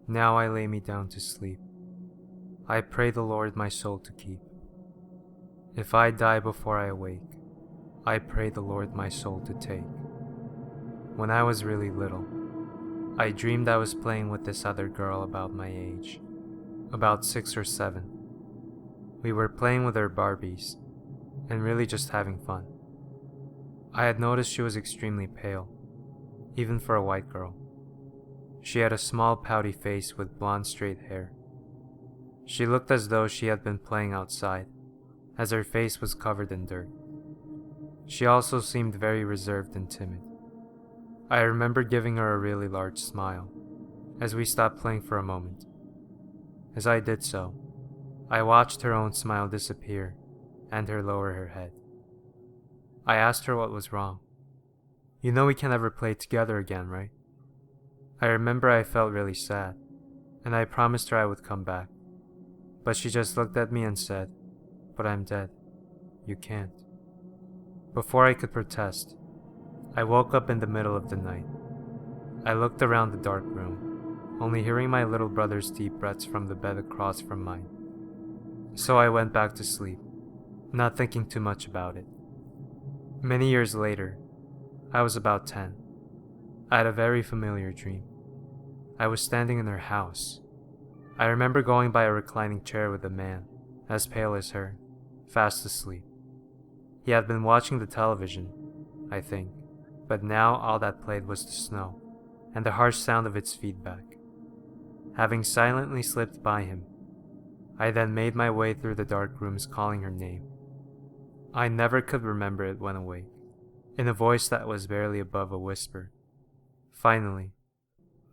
Now I lay me down to sleep. I pray the Lord my soul to keep. If I die before I awake, I pray the Lord my soul to take. When I was really little, I dreamed I was playing with this other girl about my age, about 6 or 7. We were playing with our Barbies, and really just having fun. I had noticed she was extremely pale, even for a white girl. She had a small pouty face with blonde straight hair. She looked as though she had been playing outside, as her face was covered in dirt. She also seemed very reserved and timid. I remember giving her a really large smile, as we stopped playing for a moment. As I did so, I watched her own smile disappear and her lower her head. I asked her what was wrong. You know we can never play together again, right? I remember I felt really sad, and I promised her I would come back. But she just looked at me and said, "But I'm dead. You can't." Before I could protest, I woke up in the middle of the night. I looked around the dark room, only hearing my little brother's deep breaths from the bed across from mine. So I went back to sleep, not thinking too much about it. Many years later, I was about 10. I had a very familiar dream. I was standing in her house. I remember going by a reclining chair with a man, as pale as her, fast asleep. He had been watching the television, I think, but now all that played was the snow, and the harsh sound of its feedback. Having silently slipped by him, I then made my way through the dark rooms calling her name. I never could remember it when awake, in a voice that was barely above a whisper. Finally,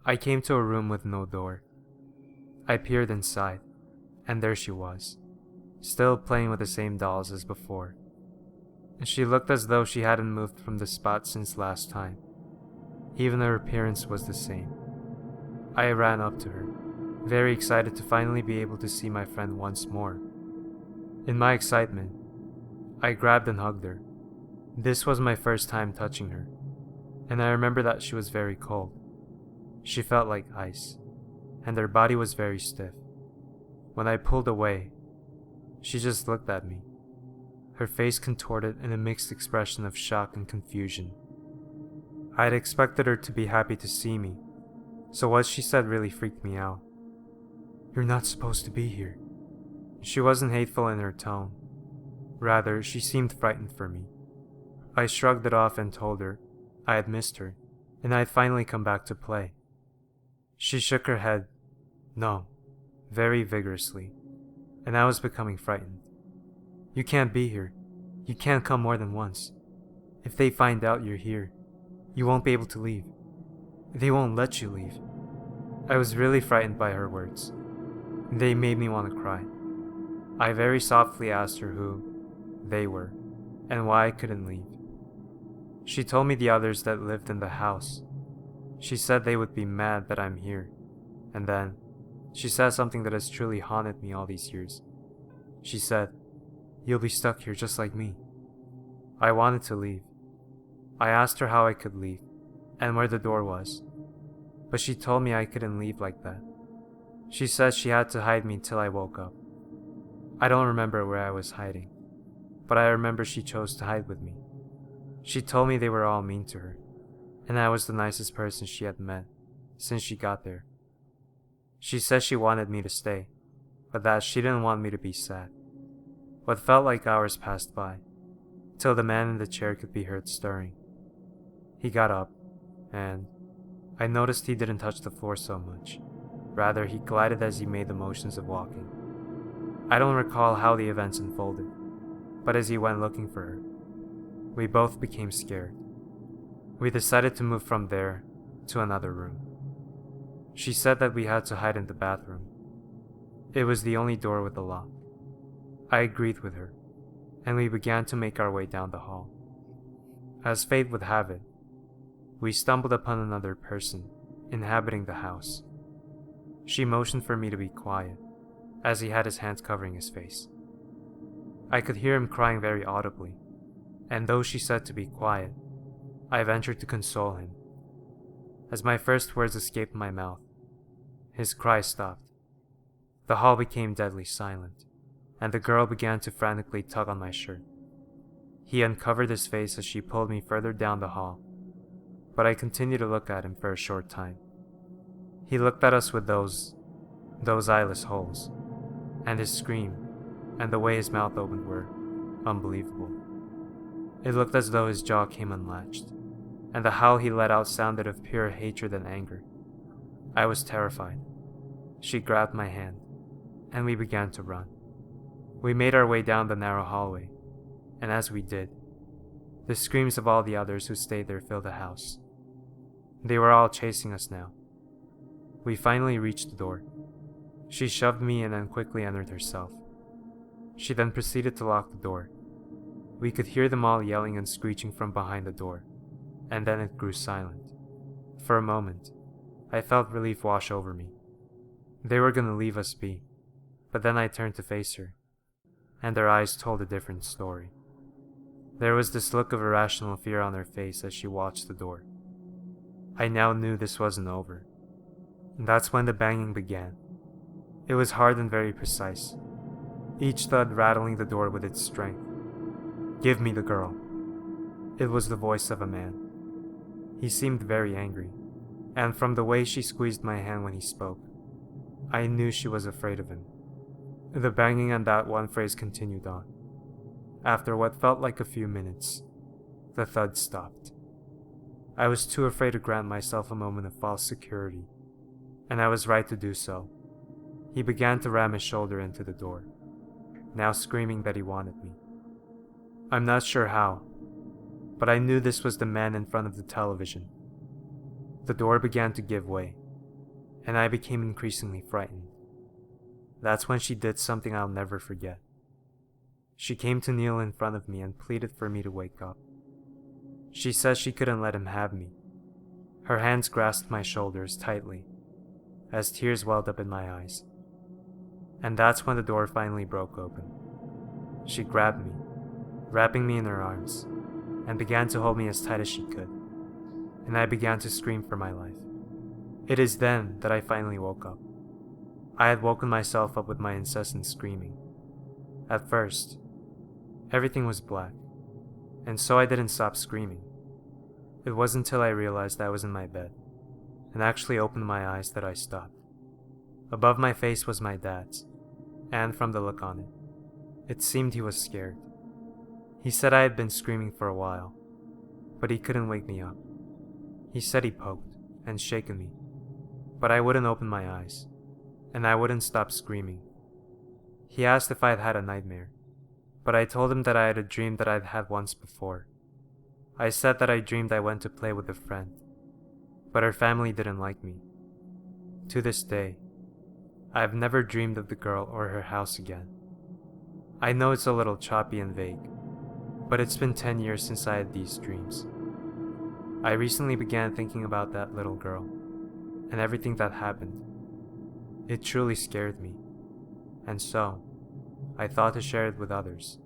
I came to a room with no door. I peered inside, and there she was, still playing with the same dolls as before. She looked as though she hadn't moved from the spot since last time. Even her appearance was the same. I ran up to her, very excited to finally be able to see my friend once more. In my excitement, I grabbed and hugged her. This was my first time touching her, and I remember that she was very cold. She felt like ice, and her body was very stiff. When I pulled away, she just looked at me, her face contorted in a mixed expression of shock and confusion. I had expected her to be happy to see me, so what she said really freaked me out. "You're not supposed to be here." She wasn't hateful in her tone. Rather, she seemed frightened for me. I shrugged it off and told her I had missed her, and I had finally come back to play. She shook her head, no, very vigorously, and I was becoming frightened. "You can't be here. You can't come more than once. If they find out you're here, you won't be able to leave. They won't let you leave." I was really frightened by her words. They made me want to cry. I very softly asked her who they were and why I couldn't leave. She told me the others that lived in the house. She said they would be mad that I'm here, and then she said something that has truly haunted me all these years. She said, "You'll be stuck here just like me." I wanted to leave. I asked her how I could leave and where the door was, but she told me I couldn't leave like that. She said she had to hide me till I woke up. I don't remember where I was hiding, but I remember she chose to hide with me. She told me they were all mean to her, and I was the nicest person she had met since she got there. She said she wanted me to stay, but that she didn't want me to be sad. What felt like hours passed by, till the man in the chair could be heard stirring. He got up, and I noticed he didn't touch the floor so much. Rather, he glided as he made the motions of walking. I don't recall how the events unfolded, but as he went looking for her, we both became scared. We decided to move from there to another room. She said that we had to hide in the bathroom. It was the only door with a lock. I agreed with her, and we began to make our way down the hall. As fate would have it, we stumbled upon another person inhabiting the house. She motioned for me to be quiet, as he had his hands covering his face. I could hear him crying very audibly, and though she said to be quiet, I ventured to console him. As my first words escaped my mouth, His cry stopped. The hall became deadly silent, and the girl began to frantically tug on my shirt. He uncovered his face as she pulled me further down the hall, but I continued to look at him for a short time. He looked at us with those eyeless holes, and his scream and the way his mouth opened were unbelievable. It looked as though his jaw came unlatched, and the howl he let out sounded of pure hatred and anger. I was terrified. She grabbed my hand, and we began to run. We made our way down the narrow hallway, and as we did, the screams of all the others who stayed there filled the house. They were all chasing us now. We finally reached the door. She shoved me in and quickly entered herself. She then proceeded to lock the door. We could hear them all yelling and screeching from behind the door, and then it grew silent. For a moment, I felt relief wash over me. They were going to leave us be, but then I turned to face her, and her eyes told a different story. There was this look of irrational fear on her face as she watched the door. I now knew this wasn't over. That's when the banging began. It was hard and very precise, each thud rattling the door with its strength. "Give me the girl." It was the voice of a man. He seemed very angry, and from the way she squeezed my hand when he spoke, I knew she was afraid of him. The banging and that one phrase continued on. After what felt like a few minutes, the thud stopped. I was too afraid to grant myself a moment of false security, and I was right to do so. He began to ram his shoulder into the door, now screaming that he wanted me. I'm not sure how, but I knew this was the man in front of the television. The door began to give way, and I became increasingly frightened. That's when she did something I'll never forget. She came to kneel in front of me and pleaded for me to wake up. She said she couldn't let him have me. Her hands grasped my shoulders tightly, as tears welled up in my eyes. And that's when the door finally broke open. She grabbed me, wrapping me in her arms, and began to hold me as tight as she could, and I began to scream for my life. It is then that I finally woke up. I had woken myself up with my incessant screaming. At first, everything was black, and so I didn't stop screaming. It wasn't until I realized I was in my bed, and actually opened my eyes that I stopped. Above my face was my dad's, and from the look on it, it seemed he was scared. He said I had been screaming for a while, but he couldn't wake me up. He said he poked and shaken me, but I wouldn't open my eyes, and I wouldn't stop screaming. He asked if I had had a nightmare, but I told him that I had a dream that I'd had once before. I said that I dreamed I went to play with a friend, but her family didn't like me. To this day, I've never dreamed of the girl or her house again. I know it's a little choppy and vague, but it's been 10 years since I had these dreams. I recently began thinking about that little girl, and everything that happened. It truly scared me, and so, I thought to share it with others.